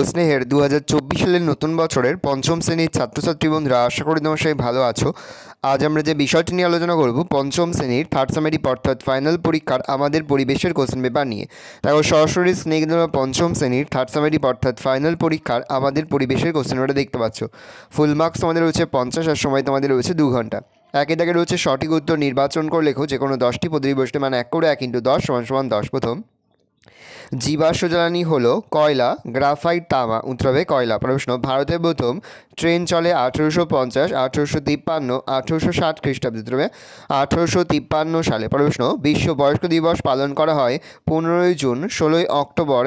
স্নেহের 2024 সালের নতুন বছরের পঞ্চম শ্রেণীর ছাত্রছাত্রী বন্ধুরা, আশা করি তোমরা সবাই ভালো আছো। আজ আমরা যে বিষয়টি নিয়ে আলোচনা করব পঞ্চম শ্রেণীর থার্ড সামেটিভ অর্থাৎ ফাইনাল পরীক্ষার আমাদের পরিবেশের কোশ্চেন পেপার নিয়ে। দেখো সরাসরি স্নেহ পঞ্চম শ্রেণীর থার্ড সামেটিভ অর্থাৎ ফাইনাল পরীক্ষার আমাদের পরিবেশের কোশ্চেন পেপারটা দেখতে পাচ্ছ। ফুল মার্কস তোমাদের রয়েছে 50 আর সময় তোমাদের রয়েছে 2 ঘন্টা। একই দাগে রয়েছে সঠিক উত্তর নির্বাচন করে লেখো যে কোনো 10টি পদ্ধতি বসতে, মানে 1 করে 1 × 10 = 10। প্রথম, জীবাশ্ম জ্বালানি হলো কয়লা, গ্রাফাইট, তামা। উত্তর হবে কয়লা। প্রশ্ন, ভারতের প্রথম ট্রেন চলে 1850, 1853, 1860 খ্রিস্টাব্দে। উত্তর হবে 1853 সালে। প্রশ্ন, বিশ্ব বয়স্ক দিবস পালন করা হয় 15ই জুন, 16ই অক্টোবর,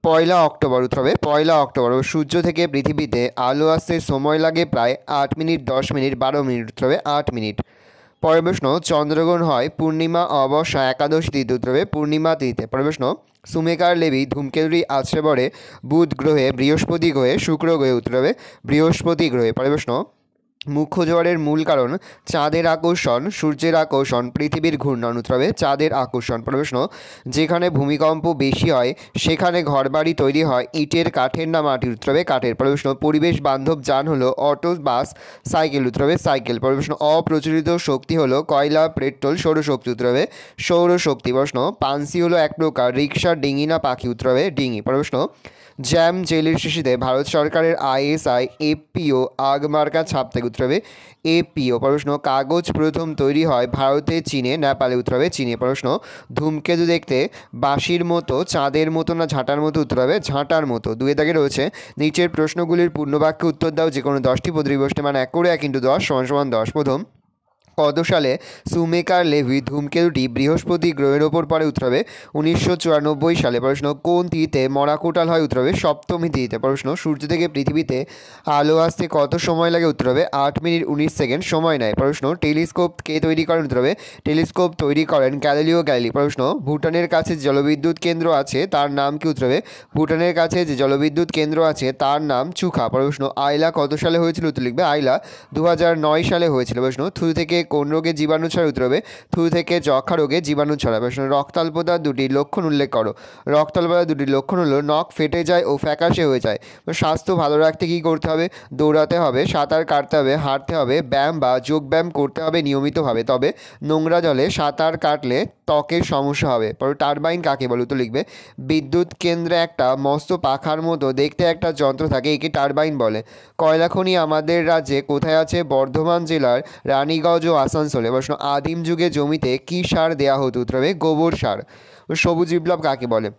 1 অক্টোবর। উত্তর হবে 1 অক্টোবর। সূর্য থেকে পৃথিবীতে আলো আসতে সময় লাগে প্রায় 8 মিনিট, 10 মিনিট, 12 মিনিট। উত্তর হবে 8 মিনিট। পরের প্রশ্ন, চন্দ্রগ্রহণ হয় পূর্ণিমা, অমাবস্যা, একাদশী তিথিতে। উত্তর হবে পূর্ণিমা তিথিতে। পরের প্রশ্ন, সুমেকার লেবি ধূমকেতুটি আছড়ে পড়ে বুধ গ্রহে, বৃহস্পতি গ্রহে, শুক্র গ্রহে। উত্তর হবে বৃহস্পতি গ্রহে। পরের প্রশ্ন, মুখ্য জোয়ারের মূল কারণ চাঁদের আকর্ষণ, সূর্যের আকর্ষণ, পৃথিবীর ঘূর্ণন। উত্তর হবে চাঁদের আকর্ষণ। প্রশ্ন, যেখানে ভূমিকম্প বেশি হয় সেখানে ঘরবাড়ি তৈরি হয় ইটের, কাঠের না মাটির। উত্তর হবে কাঠের। প্রশ্ন, পরিবেশ বান্ধব যান হলো অটো, বাস, সাইকেল। উত্তর হবে সাইকেল। প্রশ্ন, অপ্রচলিত শক্তি হলো কয়লা, পেট্রোল, সৌরশক্তি। উত্তর হবে সৌরশক্তি। প্রশ্ন, পানসি হলো এক প্রকার রিক্সা, ডিঙি না পাখি। উত্তর হবে ডিঙি। প্রশ্ন, জ্যাম জেলির শিশিতে ভারত সরকারের ISI APO আগমার্কা ছাপ থেকে। উত্তর হবে APO। প্রশ্ন, কাগজ প্রথম তৈরি হয় ভারতে, চীনে, নেপালে। উত্তর হবে চীনে। প্রশ্ন, ধূমকেতু দেখতে বাঁশির মতো, চাঁদের মতো না ঝাঁটার মতো। উত্তর হবে ঝাঁটার মতো। 2 দাগে রয়েছে নিচের প্রশ্নগুলির পূর্ণবাক্যে উত্তর দাও যে কোনো 10টি পদ্ধতি বসতে, মানে 1 করে 1 × 10 = 10। প্রথম, কত সালে সুমেকার লেভি ধূমকেতুটি বৃহস্পতি গ্রহের ওপর পড়ে? উত্তর হবে 1994 সালে। প্রশ্ন, কোন তিথিতে মরাকোটাল হয়? উত্তর হবে সপ্তমী তিথিতে। প্রশ্ন, সূর্য থেকে পৃথিবীতে আলো আসতে কত সময় লাগে? উত্তর হবে 8 মিনিট 19 সেকেন্ড সময় নেয়। প্রশ্ন, টেলিস্কোপ কে তৈরি করেন? উত্তর হবে টেলিস্কোপ তৈরি করেন গ্যালিলিও গ্যালিলি। প্রশ্ন, ভুটানের কাছে যে জলবিদ্যুৎ কেন্দ্র আছে তার নাম কি? উত্তর হবে ভুটানের কাছে যে জলবিদ্যুৎ কেন্দ্র আছে তার নাম চুখা। প্রশ্ন, আইলা কত সালে হয়েছিল? উত্তর লিখবে আইলা 2009 সালে হয়েছিল। প্রশ্ন, থুতু থেকে কোন রোগে জীবাণু ছড়ায়? উত্তর হবে থুতু থেকে যক্ষা রোগে জীবাণু ছড়ায়। প্রশ্ন, রক্তাল্পতার 2টি লক্ষণ উল্লেখ করো। রক্তাল্পতার 2টি লক্ষণ হলো নখ ফেটে যায় ও ফ্যাকাশে হয়ে যায়। স্বাস্থ্য ভালো রাখতে কী করতে হবে? দৌড়াতে হবে, সাঁতার কাটতে হবে, হাঁটতে হবে, ব্যায়াম বা যোগ ব্যায়াম করতে হবে নিয়মিতভাবে। তবে নোংরা জলে সাঁতার কাটলে ত্বকের সমস্যা হবে। পরে টারবাইন কাকে বলে? উত্তর লিখবে বিদ্যুৎ কেন্দ্রে একটা মস্ত পাখার মতো দেখতে একটা যন্ত্র থাকে, একে টারবাইন বলে। কয়লা খনি আমাদের রাজ্যে কোথায় আছে? বর্ধমান জেলার রানীগঞ্জ ও আসানসোলে। প্রশ্ন, আদিম যুগে জমিতে কী সার দেওয়া হতো? উত্তর হবে গোবর সার। সবুজ বিপ্লব কাকে বলে?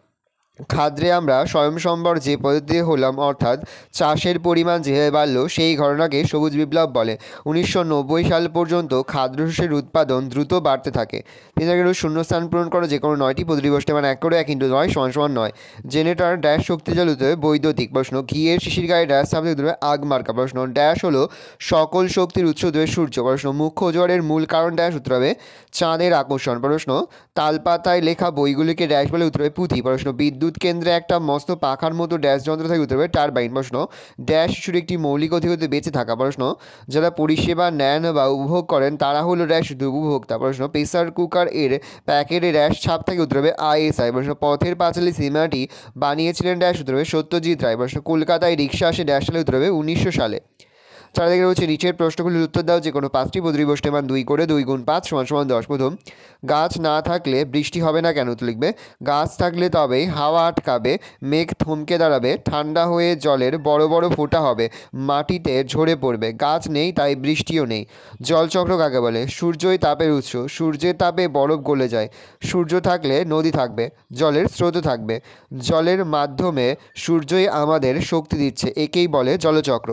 খাদ্যে আমরা স্বয়ংসম্বর যে পদ্ধতি হলাম, অর্থাৎ চাষের পরিমাণ যেভাবে বাড়লো সেই ঘটনাকে সবুজ বিপ্লব বলে। 1990 সাল পর্যন্ত খাদ্যশস্যের উৎপাদন দ্রুত বাড়তে থাকে। তিন শূন্যস্থান পূরণ করো যে কোনো 9টি পদ্ধতি বসতে, মানে 1 করে 1 × 9 = 9। জেনারেটর ড্যাশ শক্তি চালিত বৈদ্যুতিক। প্রশ্ন, ঘিয়ের শিশির গায়ে ড্যাশ ছাপতে দেবে আগমার্কা। প্রশ্ন, ড্যাশ হলো সকল শক্তির উৎস দেবে সূর্য। প্রশ্ন, মুখ্য জোয়ারের মূল কারণ ড্যাশ। উত্তর হবে চাঁদের আকর্ষণ। প্রশ্ন, তালপাতায় লেখা বইগুলিকে ড্যাশ বলে? উত্তর হবে পুঁথি। প্রশ্ন, বিদ্যুৎ কেন্দ্রে একটা মস্ত পাখার মতো ড্যাশ যন্ত্র থাকে। উত্তর হবে টারবাইন। প্রশ্ন, ড্যাশ শিশুর একটি মৌলিক অধিকার বেঁচে থাকা। প্রশ্ন, যারা পরিষেবা নেন বা উপভোগ করেন তারা হলো ড্যাশ উপভোক্তা। প্রশ্ন, প্রেসার কুকার এর প্যাকেটে ড্যাশ ছাপ থাকে? উত্তর হবে ISI। প্রশ্ন, পথের পাঁচালী সিনেমাটি বানিয়েছিলেন ড্যাশ? উত্তর হবে সত্যজিৎ রায়। প্রশ্ন, কলকাতায় রিক্সা আসে ড্যাশ সালে? উত্তর হবে 1900 সালে। চারিদিকে রয়েছে নিচের প্রশ্নগুলির উত্তর দাও যে কোনো 5টি পদ্ধতি বসতে, মান 2 করে 2 × 5 = 10। প্রথম, গাছ না থাকলে বৃষ্টি হবে না কেন? উত্তর লিখবে গাছ থাকলে তবেই হাওয়া আটকাবে, মেঘ থমকে দাঁড়াবে, ঠান্ডা হয়ে জলের বড় বড় ফোঁটা হবে, মাটিতে ঝরে পড়বে। গাছ নেই তাই বৃষ্টিও নেই। জলচক্র কাকে বলে? সূর্যই তাপের উৎস, সূর্যের তাপে বরফ গলে যায়। সূর্য থাকলে নদী থাকবে, জলের স্রোত থাকবে। জলের মাধ্যমে সূর্যই আমাদের শক্তি দিচ্ছে, একেই বলে জলচক্র।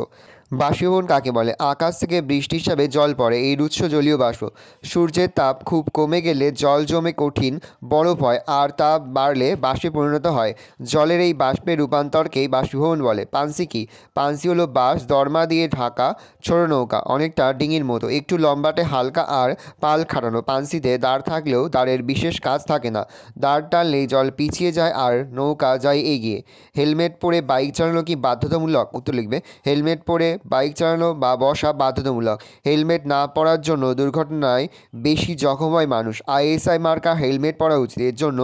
বাষ্পীভবন কাকে বলে? আকাশ থেকে বৃষ্টি হিসাবে জল পড়ে, এই উৎস জলীয় বাষ্প। সূর্যের তাপ খুব কমে গেলে জল জমে কঠিন বরফ হয়, আর তাপ বাড়লে বাষ্পে পরিণত হয়। জলের এই বাষ্পের রূপান্তরকেই বাষ্পীভবন বলে। পানসি কি? পানসি হলো বাঁশ দরমা দিয়ে ঢাকা ছোট নৌকা, অনেকটা ডিঙির মতো, একটু লম্বাটে, হালকা আর পাল খাটানো। পানসিতে দাঁড় থাকলেও দাঁড়ের বিশেষ কাজ থাকে না, দাঁড় টানলেই জল পিছিয়ে যায় আর নৌকা যায় এগিয়ে। হেলমেট পরে বাইক চালানো কি বাধ্যতামূলক? উত্তর লিখবে হেলমেট পরে বাইক চালানো বা বসা বাধ্যতামূলক। হেলমেট না পরার জন্য দুর্ঘটনায় বেশি জখম হয় মানুষ। আইএসআই মার্কা হেলমেট পরা উচিত, এর জন্য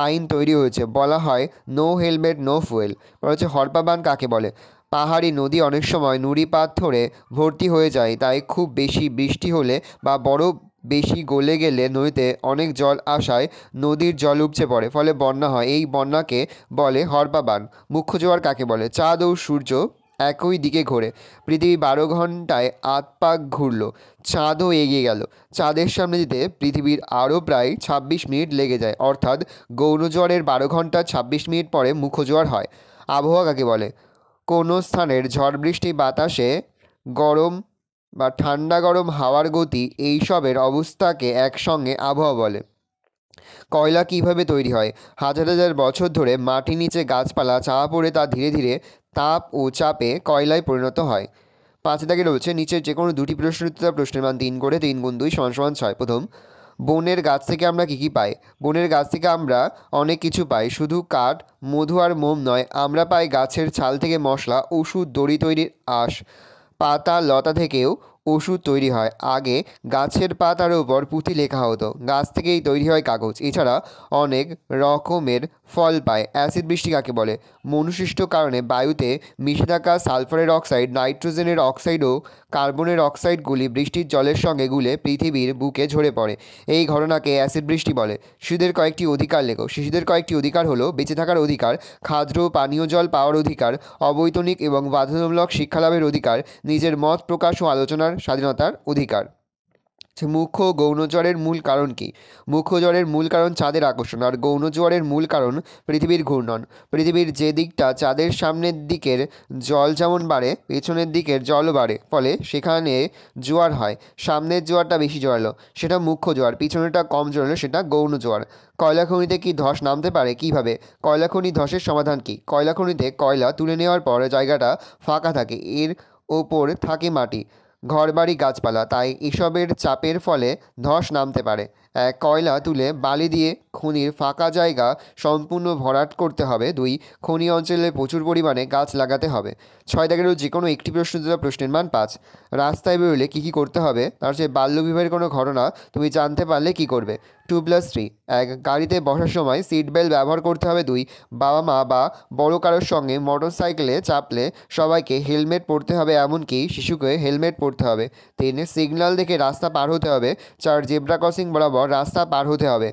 আইন তৈরি হয়েছে, বলা হয় নো হেলমেট নো ফুয়েল। হচ্ছে হরপা বান কাকে বলে? পাহাড়ি নদী অনেক সময় নুড়ি পাথরে ভর্তি হয়ে যায়, তাই খুব বেশি বৃষ্টি হলে বা বরফ বেশি গলে গেলে নদীতে অনেক জল আসায় নদীর জল উপচে পড়ে, ফলে বন্যা হয়। এই বন্যাকে বলে হরপা বান। মুখ্য জোয়ার কাকে বলে? চাঁদ ও সূর্য একই দিকে ঘোরে, পৃথিবী 12 ঘন্টায় 8 পাক ঘুরল, চাঁদও এগিয়ে গেল। চাঁদের সামনে যেতে পৃথিবীর আরও প্রায় 26 মিনিট লেগে যায়, অর্থাৎ গৌণ জোয়ারের 12 ঘন্টা 26 মিনিট পরে মুখ্য জোয়ার হয়। আবহাওয়া কাকে বলে? কোনো স্থানের ঝড় বৃষ্টি, বাতাসে গরম বা ঠান্ডা গরম হাওয়ার গতি, এইসবের অবস্থাকে একসঙ্গে আবহাওয়া বলে। কয়লা কিভাবে তৈরি হয়? হাজার হাজার বছর ধরে মাটির নিচে গাছপালা চাপা পড়ে তা ধীরে ধীরে তাপ ও চাপে কয়লায় পরিণত হয়। 5 দাগে রয়েছে নিচের যে কোনো দুটি প্রশ্নের উত্তর, প্রশ্নের মান 3 করে, 3 গুণ 2 = 6। প্রথম, বনের গাছ থেকে আমরা কী কী পাই? বনের গাছ থেকে আমরা অনেক কিছু পাই, শুধু কাঠ, মধু আর মোম নয়, আমরা পাই গাছের ছাল থেকে মশলা, ওষুধ, দড়ি তৈরির আঁশ, পাতা লতা থেকেও ওষুধ তৈরি হয়। আগে গাছের পাতার উপর পুঁথি লেখা হতো, গাছ থেকেই তৈরি হয় কাগজ। এছাড়া অনেক রকমের ফল পায়। অ্যাসিড বৃষ্টি কাকে বলে? মনুসৃষ্ট কারণে বায়ুতে মিশে থাকা সালফারের অক্সাইড, নাইট্রোজেনের অক্সাইড ও কার্বনের অক্সাইডগুলি বৃষ্টির জলের সঙ্গে গুলে পৃথিবীর বুকে ঝরে পড়ে, এই ঘটনাকে অ্যাসিড বৃষ্টি বলে। শিশুদের কয়েকটি অধিকার লেখো। শিশুদের কয়েকটি অধিকার হলো বেঁচে থাকার অধিকার, খাদ্য পানীয় জল পাওয়ার অধিকার, অবৈতনিক এবং বাধ্যতামূলক শিক্ষালাভের অধিকার, নিজের মত প্রকাশ ও আলোচনার স্বাধীনতার অধিকার। মুখ্য গৌণ জ্বরের মূল কারণ কি? মুখ্য জ্বরের মূল কারণ চাঁদের আকর্ষণ, আর গৌণ জোয়ারের মূল কারণ পৃথিবীর ঘূর্ণন। পৃথিবীর যে দিকটা চাঁদের সামনের দিকের জল যেমন বাড়ে, পেছনের দিকের জলও বাড়ে, ফলে সেখানে জোয়ার হয়। সামনের জোয়ারটা বেশি জোরালো, সেটা মুখ্য জোয়ার, পিছনেরটা কম জোরালো, সেটা গৌণ জোয়ার। কয়লা খনিতে কি ধস নামতে পারে? কিভাবে? কয়লা খনি ধসের সমাধান কি? কয়লা খনিতে কয়লা তুলে নেওয়ার পর জায়গাটা ফাঁকা থাকে, এর ওপর থাকে মাটি, ঘরবাড়ি, গাছপালা, তাই এসবের চাপের ফলে ধস নামতে পারে। কয়লা তুলে বালি দিয়ে খনির ফাঁকা জায়গা সম্পূর্ণ ভরাট করতে হবে। 2, খনি অঞ্চলে প্রচুর পরিমাণে গাছ লাগাতে হবে। 6 দাগেরও যে কোনো একটি প্রশ্ন দিতে, প্রশ্নের মান 5। রাস্তায় বেরোলে কী কী করতে হবে? তার হচ্ছে বাল্যবিবাহের কোনো ঘটনা তুমি জানতে পারলে কী করবে? 2+3। 1, গাড়িতে বসার সময় সিট বেল্ট ব্যবহার করতে হবে। 2, বাবা মা বা বড় কারোর সঙ্গে মোটর সাইকেলে চাপলে সবাইকে হেলমেট পরতে হবে, এমনকি শিশুকে হেলমেট পরতে হবে। 3, সিগন্যাল দেখে রাস্তা পার হতে হবে। 4, জেব্রা ক্রসিং বরাবর রাস্তা পার হতে হবে।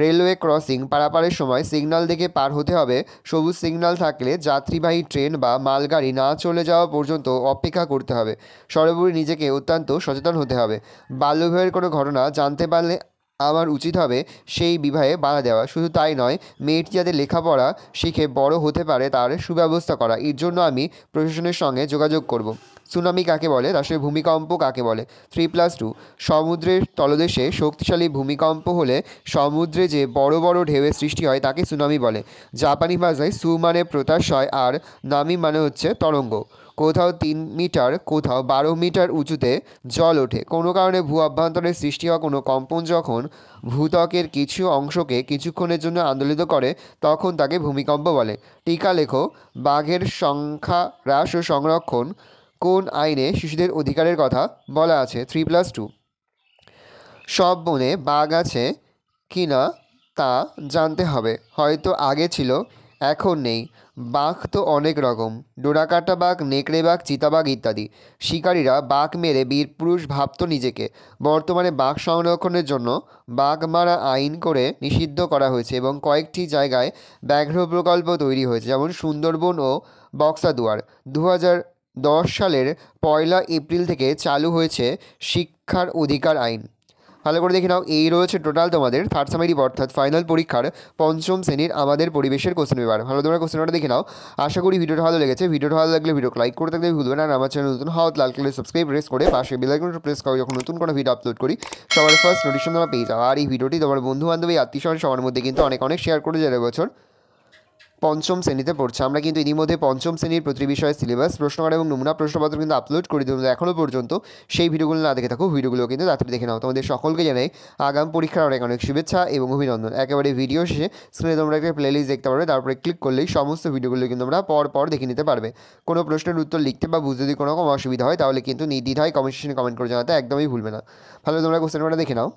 রেলওয়ে ক্রসিং পারাপারের সময় সিগন্যাল দেখে পার হতে হবে। সবুজ সিগন্যাল থাকলে যাত্রীবাহী ট্রেন বা মালগাড়ি না চলে যাওয়া পর্যন্ত অপেক্ষা করতে হবে। সর্বোপরি নিজেকে অত্যন্ত সচেতন হতে হবে। বাল্যবিবাহের কোনো ঘটনা জানতে পারলে আমার উচিত হবে সেই বিবাহে বাধা দেওয়া। শুধু তাই নয়, মেয়েটি যাতে লেখাপড়া শিখে বড় হতে পারে তার সুব্যবস্থা করা। এর জন্য আমি প্রশাসনের সঙ্গে যোগাযোগ করব। সুনামি কাকে বলে? রাষ্ট্রের ভূমিকম্প কাকে বলে? 3+2। সমুদ্রের তলদেশে শক্তিশালী ভূমিকম্প হলে সমুদ্রে যে বড় বড় ঢেউয়ের সৃষ্টি হয় তাকে সুনামি বলে। জাপানি ভাষায় সু মানে প্রত্যাশয় আর নামি মানে হচ্ছে তরঙ্গ। কোথাও 3 মিটার, কোথাও 12 মিটার উঁচুতে জল ওঠে। কোনো কারণে ভূ অভ্যন্তরে সৃষ্টি হওয়া কোনো কম্পন যখন ভূত্বকের কিছু অংশকে কিছুক্ষণের জন্য আন্দোলিত করে, তখন তাকে ভূমিকম্প বলে। টিকা লেখো। বাঘের সংখ্যা হ্রাস ও সংরক্ষণ কোন আইনে শিশুদের অধিকারের কথা বলা আছে? 3+2। সব বনে বাঘ আছে কি না তা জানতে হবে, হয়তো আগে ছিল এখন নেই। বাঘ তো অনেক রকম, ডোরাকাটা বাঘ, নেকড়ে বাঘ, চিতাবাঘ ইত্যাদি। শিকারীরা বাঘ মেরে বীরপুরুষ ভাবত নিজেকে। বর্তমানে বাঘ সংরক্ষণের জন্য বাঘ মারা আইন করে নিষিদ্ধ করা হয়েছে এবং কয়েকটি জায়গায় ব্যাঘ্র প্রকল্প তৈরি হয়েছে, যেমন সুন্দরবন ও বক্সাদুয়ার। 2010 সালের 1 এপ্রিল থেকে চালু হয়েছে শিক্ষার অধিকার আইন। ভালো করে দেখে নাও। এই রয়েছে টোটাল তোমাদের থার্ড সামেরি অর্থাৎ ফাইনাল পরীক্ষার পঞ্চম শ্রেণীর আমাদের পরিবেশের কোশ্চেন পেপার। ভালো তোমরা কোশ্চেনটা দেখে নাও। আশা করি ভিডিওটা ভালো লেগেছে। ভিডিওটা ভালো লাগলে ভিডিওকে লাইক করতে থাকলে ভুলবেন না। আর আমার চ্যানেল নতুন হওয়া লাল কালার সাবস্ক্রাইব প্রেস করে পাশে বেল আইকনটা প্রেস করো, যখন নতুন কোনো ভিডিও আপলোড করি সবার ফার্স্ট নোটিফিকেশন তোমরা পেয়ে যাও। আর এই ভিডিওটি তোমার বন্ধু বান্ধবী আত্মীয় সবার মধ্যে কিন্তু অনেক শেয়ার করে যাবে বছর পঞ্চম শ্রেণীতে পড়ছে। আমরা কিন্তু ইতিমধ্যে পঞ্চম শ্রেণীর প্রতি বিষয়ের সিলেবাস, প্রশ্নকার এবং নমুনা প্রশ্নপত্র কিন্তু আপলোড করে দিই। এখনও পর্যন্ত সেই ভিডিওগুলো না দেখে থাকো, ভিডিওগুলো কিন্তু তাড়াতাড়ি দেখে নাও। তোমাদের সকলকে জানাই আগাম পরীক্ষার অনেক অনেক শুভেচ্ছা এবং অভিনন্দন। একেবারে ভিডিও শেষে স্ক্রিনে তোমরা একটা প্লেলিস্ট দেখতে পারবে, তারপরে ক্লিক করলেই সমস্ত ভিডিওগুলো কিন্তু তোমরা পর দেখে নিতে পারবে। কোনো প্রশ্নের উত্তর লিখতে বা বুঝতে যদি কোনো রকম অসুবিধা হয় তাহলে কিন্তু নির্দ্বিধায় কমেন্ট সেকশনে কমেন্ট করে জানাতে একদমই ভুলবে না। ভালো তোমরা কোশ্চেন দেখে নাও।